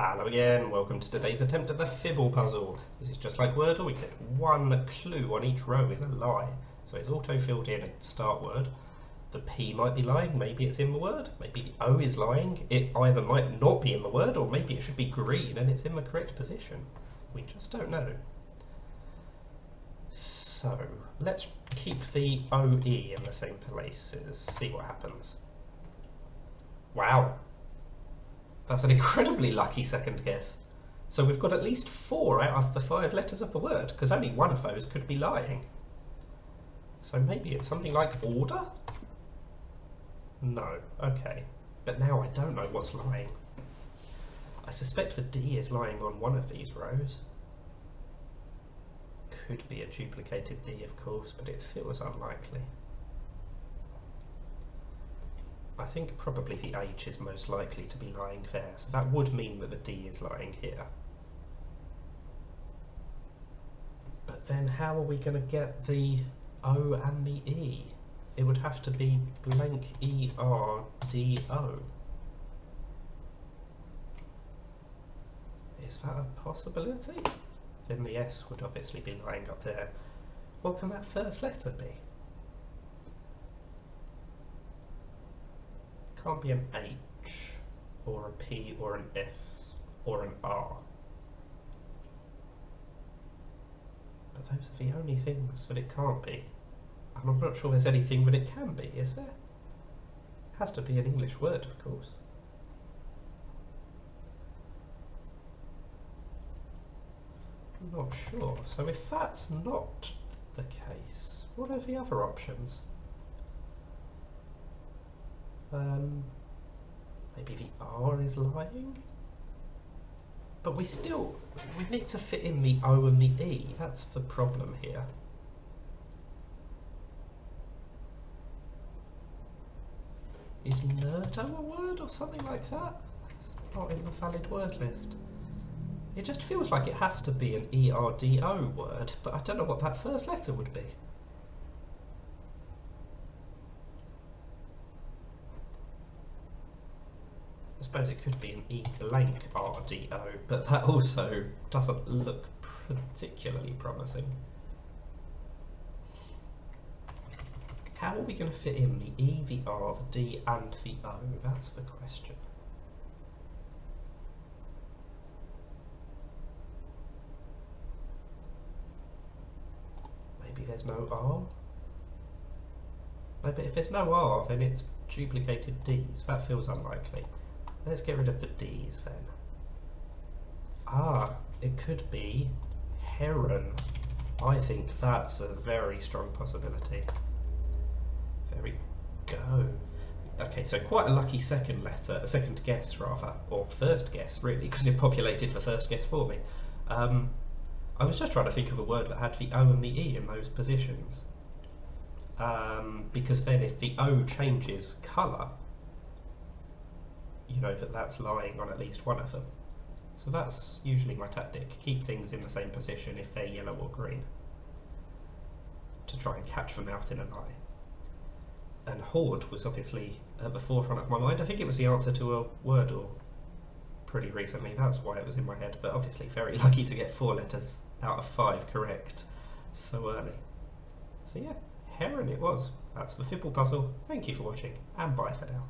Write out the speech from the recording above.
Hello again, welcome to today's attempt at the Fibble puzzle. This is just like Wordle, except one clue on each row is a lie. So it's auto-filled in a start word. The P might be lying, maybe it's in the word, maybe the O is lying. It either might not be in the word, or maybe it should be green and it's in the correct position. We just don't know. So, let's keep the OE in the same places, see what happens. Wow! That's an incredibly lucky second guess. So we've got at least 4 out of the 5 letters of the word, because only one of those could be lying. So maybe it's something like order? No, okay. But now I don't know what's lying. I suspect the D is lying on one of these rows. Could be a duplicated D, of course, but it feels unlikely. I think probably the H is most likely to be lying there, so that would mean that the D is lying here. But then how are we going to get the O and the E? It would have to be blank E-R-D-O. Is that a possibility? Then the S would obviously be lying up there. What can that first letter be? Can't be an H, or a P, or an S, or an R. But those are the only things that it can't be. And I'm not sure there's anything that it can be, is there? It has to be an English word, of course. I'm not sure. So if that's not the case, what are the other options? Maybe the R is lying? But we need to fit in the O and the E. That's the problem here. Is nerdo a word or something like that? It's not in the valid word list. It just feels like it has to be an E-R-D-O word, but I don't know what that first letter would be. I suppose it could be an E blank R-D-O, but that also doesn't look particularly promising. How are we going to fit in the E, the R, the D and the O? That's the question. Maybe there's no R? No, but if there's no R, then it's duplicated Ds. That feels unlikely. Let's get rid of the D's then. Ah, it could be heron. I think that's a very strong possibility. There we go. Okay, so quite a lucky second guess rather, or first guess really, because it populated the first guess for me. I was just trying to think of a word that had the O and the E in those positions. Because then if the O changes colour, you know that that's lying on at least one of them. So that's usually my tactic, keep things in the same position if they're yellow or green, to try and catch them out in a lie. And horde was obviously at the forefront of my mind. I think it was the answer to a Wordle pretty recently, that's why it was in my head, but obviously very lucky to get 4 letters out of 5 correct so early. So yeah, heron it was. That's the Fibble puzzle. Thank you for watching, and bye for now.